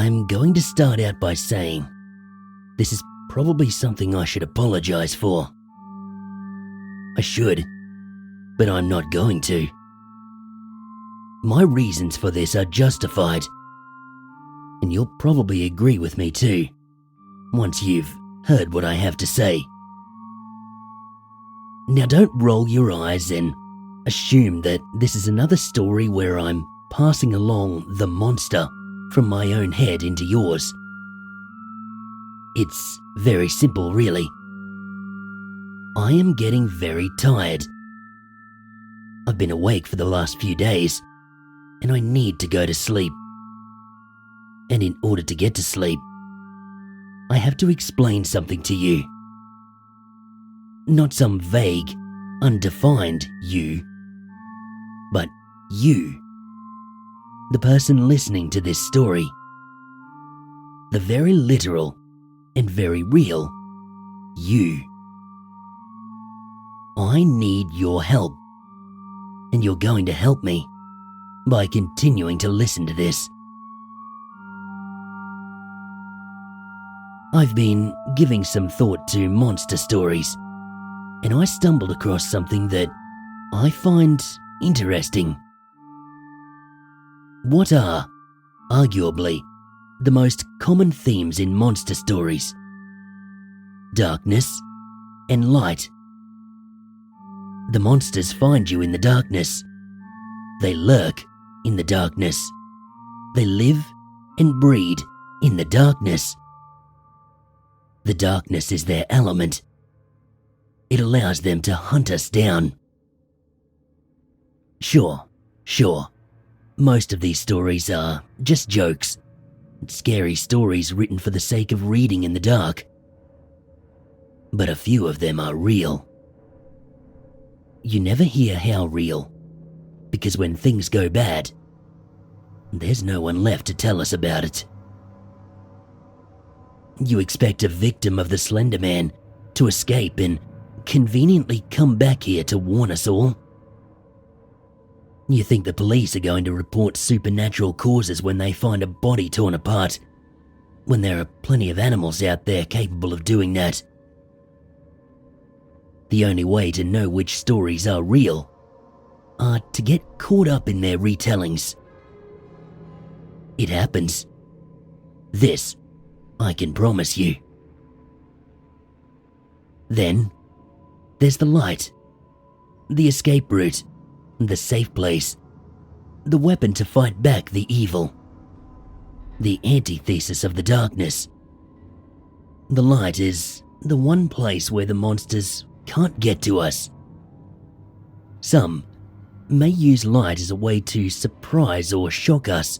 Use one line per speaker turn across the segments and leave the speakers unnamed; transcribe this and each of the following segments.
I'm going to start out by saying this is probably something I should apologize for. I should, but I'm not going to. My reasons for this are justified, and you'll probably agree with me too, once you've heard what I have to say. Now don't roll your eyes and assume that this is another story where I'm passing along the monster from my own head into yours. It's very simple, really. I am getting very tired. I've been awake for the last few days, and I need to go to sleep. And in order to get to sleep, I have to explain something to you. Not some vague, undefined you, but you. The person listening to this story. The very literal and very real you. I need your help, and you're going to help me by continuing to listen to this. I've been giving some thought to monster stories, and I stumbled across something that I find interesting. What are, arguably, the most common themes in monster stories? Darkness and light. The monsters find you in the darkness. They lurk in the darkness. They live and breed in the darkness. The darkness is their element. It allows them to hunt us down. Sure. Most of these stories are just jokes, scary stories written for the sake of reading in the dark. But a few of them are real. You never hear how real, because when things go bad, there's no one left to tell us about it. You expect a victim of the Slender Man to escape and conveniently come back here to warn us all. You think the police are going to report supernatural causes when they find a body torn apart, when there are plenty of animals out there capable of doing that. The only way to know which stories are real are to get caught up in their retellings. It happens. This I can promise you. Then there's the light, the escape route, the safe place, the weapon to fight back the evil, the antithesis of the darkness. The light is the one place where the monsters can't get to us. Some may use light as a way to surprise or shock us,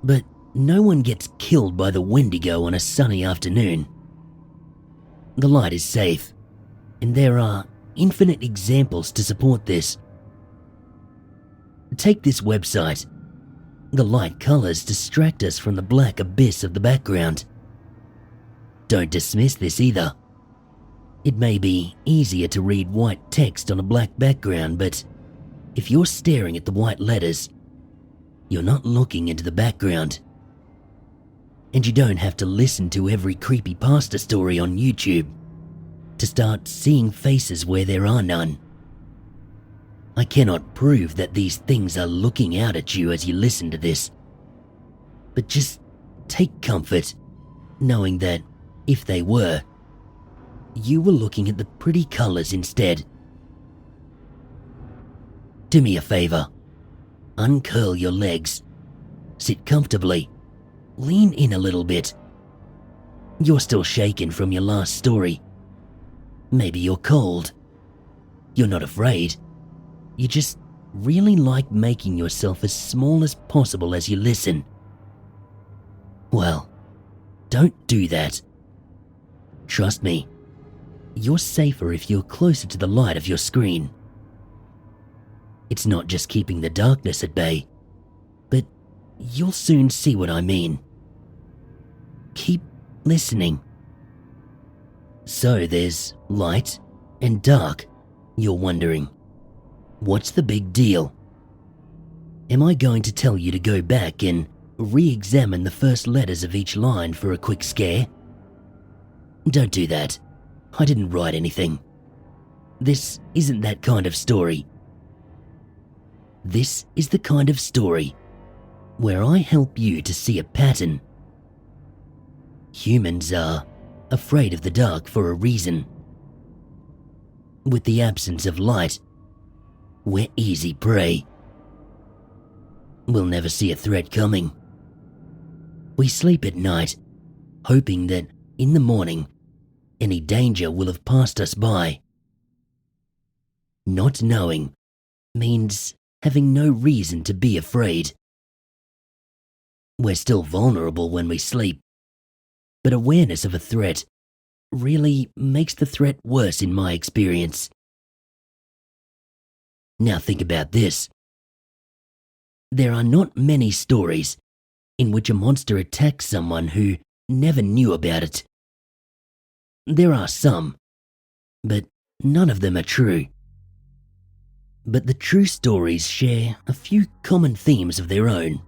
but no one gets killed by the Wendigo on a sunny afternoon. The light is safe, and there are infinite examples to support this. Take this website. The light colors distract us from the black abyss of the background. Don't dismiss this either. It may be easier to read white text on a black background, but if you're staring at the white letters, you're not looking into the background. And you don't have to listen to every creepypasta story on YouTube to start seeing faces where there are none. I cannot prove that these things are looking out at you as you listen to this, but just take comfort knowing that if they were, you were looking at the pretty colors instead. Do me a favor. Uncurl your legs. Sit comfortably. Lean in a little bit. You're still shaken from your last story. Maybe you're cold. You're not afraid. You just really like making yourself as small as possible as you listen. Well, don't do that. Trust me, you're safer if you're closer to the light of your screen. It's not just keeping the darkness at bay, but you'll soon see what I mean. Keep listening. So there's light and dark, you're wondering. What's the big deal? Am I going to tell you to go back and re-examine the first letters of each line for a quick scare? Don't do that. I didn't write anything. This isn't that kind of story. This is the kind of story where I help you to see a pattern. Humans are afraid of the dark for a reason. With the absence of light, we're easy prey. We'll never see a threat coming. We sleep at night, hoping that in the morning, any danger will have passed us by. Not knowing means having no reason to be afraid. We're still vulnerable when we sleep, but awareness of a threat really makes the threat worse in my experience. Now think about this. There are not many stories in which a monster attacks someone who never knew about it. There are some, but none of them are true. But the true stories share a few common themes of their own.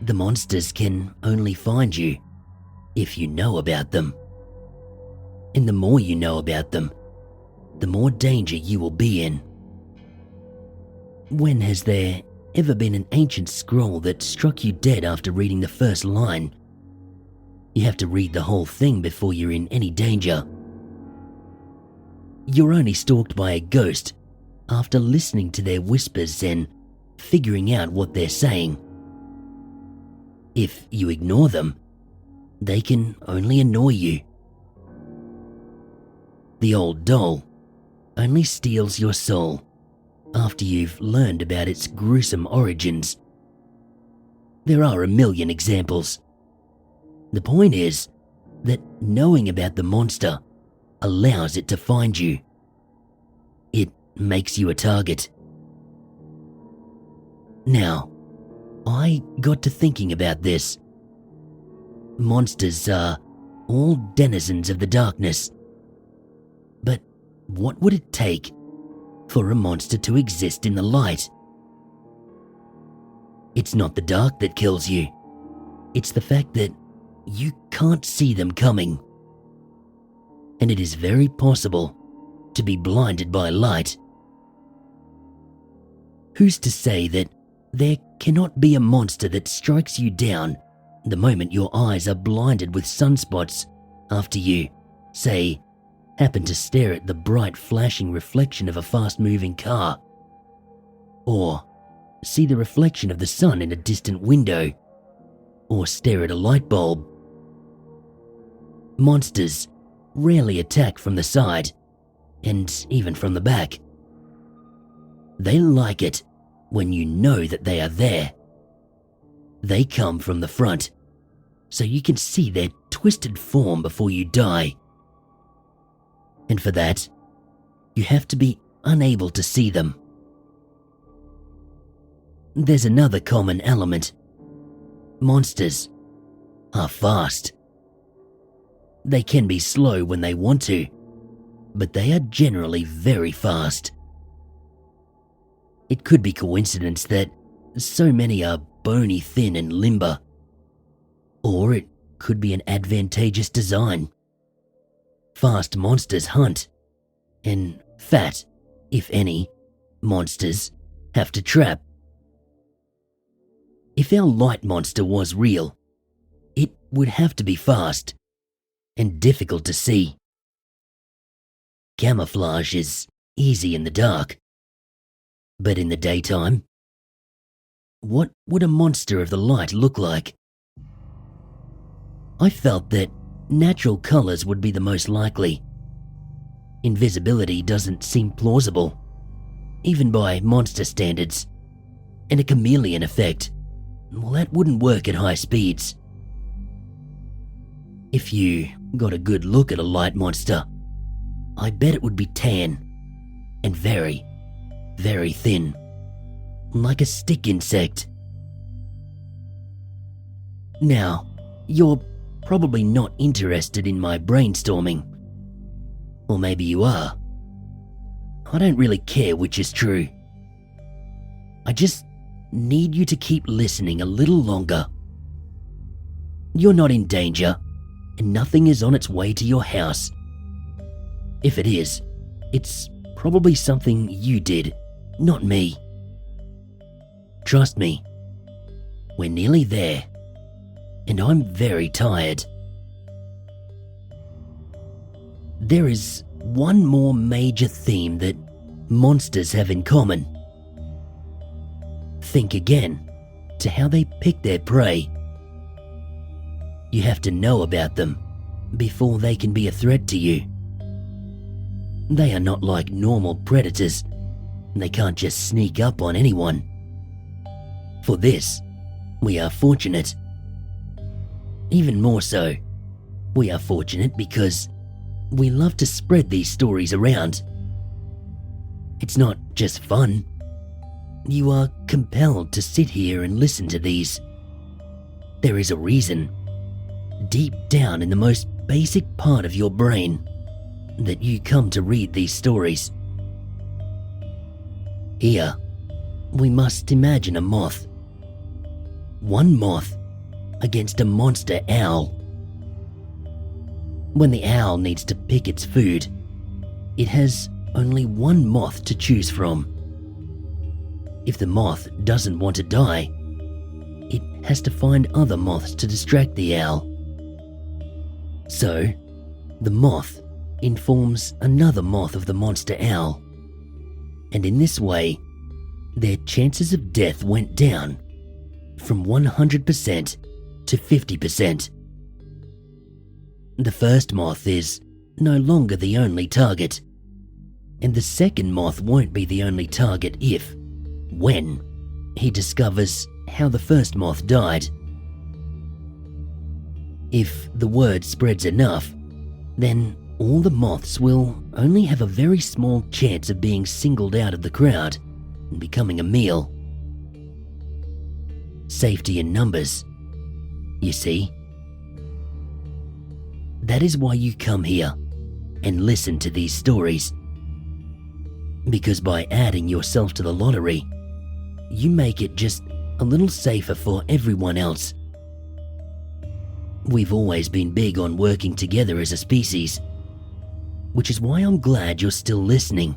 The monsters can only find you if you know about them. And the more you know about them, the more danger you will be in. When has there ever been an ancient scroll that struck you dead after reading the first line? You have to read the whole thing before you're in any danger. You're only stalked by a ghost after listening to their whispers and figuring out what they're saying. If you ignore them, they can only annoy you. The old doll only steals your soul after you've learned about its gruesome origins. There are a million examples. The point is that knowing about the monster allows it to find you. It makes you a target. Now, I got to thinking about this. Monsters are all denizens of the darkness. But what would it take for a monster to exist in the light? It's not the dark that kills you. It's the fact that you can't see them coming. And it is very possible to be blinded by light. Who's to say that there cannot be a monster that strikes you down the moment your eyes are blinded with sunspots after you, say, happen to stare at the bright flashing reflection of a fast-moving car, or see the reflection of the sun in a distant window, or stare at a light bulb. Monsters rarely attack from the side, and even from the back. They like it when you know that they are there. They come from the front, so you can see their twisted form before you die. And for that, you have to be unable to see them. There's another common element. Monsters are fast. They can be slow when they want to, but they are generally very fast. It could be coincidence that so many are bony thin and limber, or it could be an advantageous design. Fast monsters hunt, and fat, if any, monsters have to trap. If our light monster was real, it would have to be fast and difficult to see. Camouflage is easy in the dark, but in the daytime, what would a monster of the light look like? I felt that natural colors would be the most likely. Invisibility doesn't seem plausible, even by monster standards, and a chameleon effect, well, that wouldn't work at high speeds. If you got a good look at a light monster, I bet it would be tan and very, very thin, like a stick insect. Now, you're probably not interested in my brainstorming. Or maybe you are. I don't really care which is true. I just need you to keep listening a little longer. You're not in danger, and nothing is on its way to your house. If it is, it's probably something you did, not me. Trust me, we're nearly there, and I'm very tired. There is one more major theme that monsters have in common. Think again to how they pick their prey. You have to know about them before they can be a threat to you. They are not like normal predators. They can't just sneak up on anyone. For this, we are fortunate. Even more so, we are fortunate because we love to spread these stories around. It's not just fun. You are compelled to sit here and listen to these. There is a reason, deep down in the most basic part of your brain, that you come to read these stories. Here, we must imagine a moth. One moth against a monster owl. When the owl needs to pick its food, it has only one moth to choose from. If the moth doesn't want to die, it has to find other moths to distract the owl. So, the moth informs another moth of the monster owl, and in this way, their chances of death went down from 100% to 50%. The first moth is no longer the only target, and the second moth won't be the only target when he discovers how the first moth died. If the word spreads enough, then all the moths will only have a very small chance of being singled out of the crowd and becoming a meal. Safety in numbers, you see. That is why you come here and listen to these stories. Because by adding yourself to the lottery, you make it just a little safer for everyone else. We've always been big on working together as a species, which is why I'm glad you're still listening.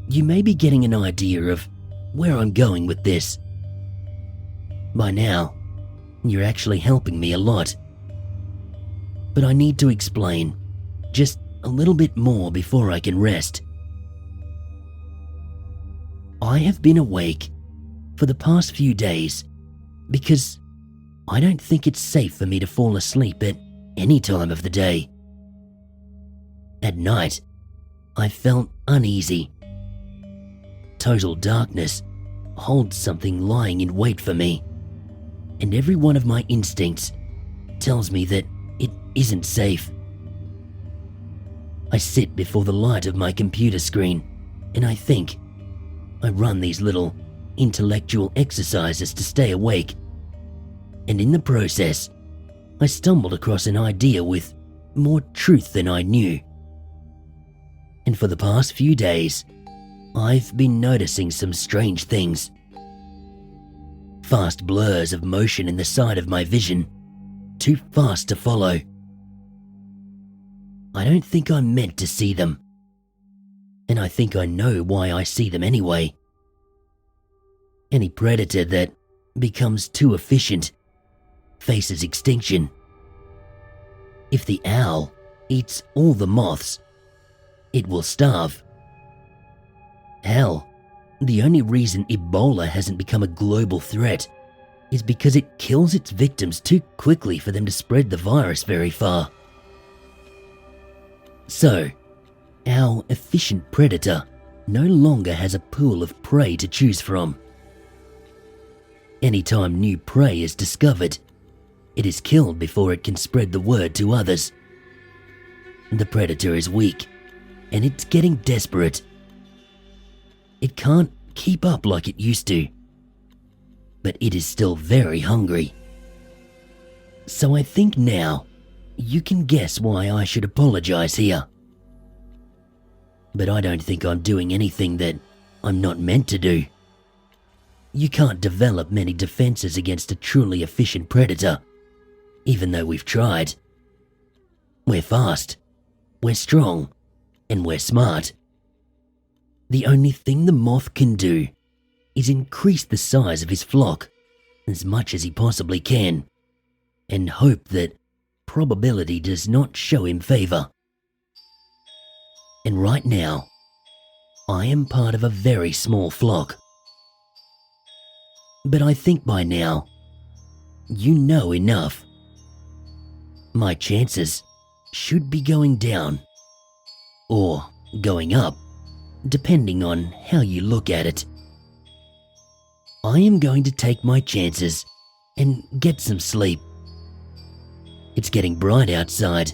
You may be getting an idea of where I'm going with this. By now, you're actually helping me a lot. But I need to explain just a little bit more before I can rest. I have been awake for the past few days because I don't think it's safe for me to fall asleep at any time of the day. At night, I felt uneasy. Total darkness holds something lying in wait for me, and every one of my instincts tells me that it isn't safe. I sit before the light of my computer screen and I think. I run these little intellectual exercises to stay awake, and in the process, I stumbled across an idea with more truth than I knew. And for the past few days, I've been noticing some strange things. Fast blurs of motion in the side of my vision, too fast to follow. I don't think I'm meant to see them, and I think I know why I see them anyway. Any predator that becomes too efficient faces extinction. If the owl eats all the moths, it will starve. Hell, the only reason Ebola hasn't become a global threat is because it kills its victims too quickly for them to spread the virus very far. So, our efficient predator no longer has a pool of prey to choose from. Anytime new prey is discovered, it is killed before it can spread the word to others. The predator is weak, and it's getting desperate. It can't keep up like it used to, but it is still very hungry. So I think now you can guess why I should apologize here. But I don't think I'm doing anything that I'm not meant to do. You can't develop many defenses against a truly efficient predator, even though we've tried. We're fast, we're strong, and we're smart. The only thing the moth can do is increase the size of his flock as much as he possibly can, and hope that probability does not show him favor. And right now, I am part of a very small flock. But I think by now, you know enough. My chances should be going down, or going up, depending on how you look at it. I am going to take my chances and get some sleep. It's getting bright outside,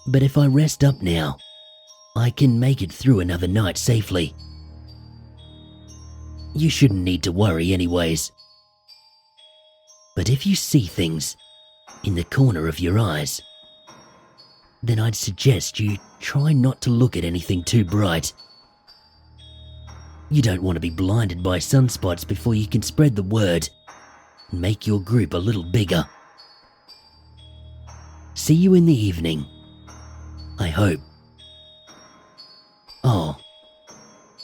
but if I rest up now, I can make it through another night safely. You shouldn't need to worry anyways. But if you see things in the corner of your eyes, then I'd suggest you try not to look at anything too bright. You don't want to be blinded by sunspots before you can spread the word and make your group a little bigger. See you in the evening, I hope. Oh,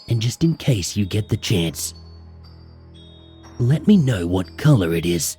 and just in case you get the chance, let me know what color it is.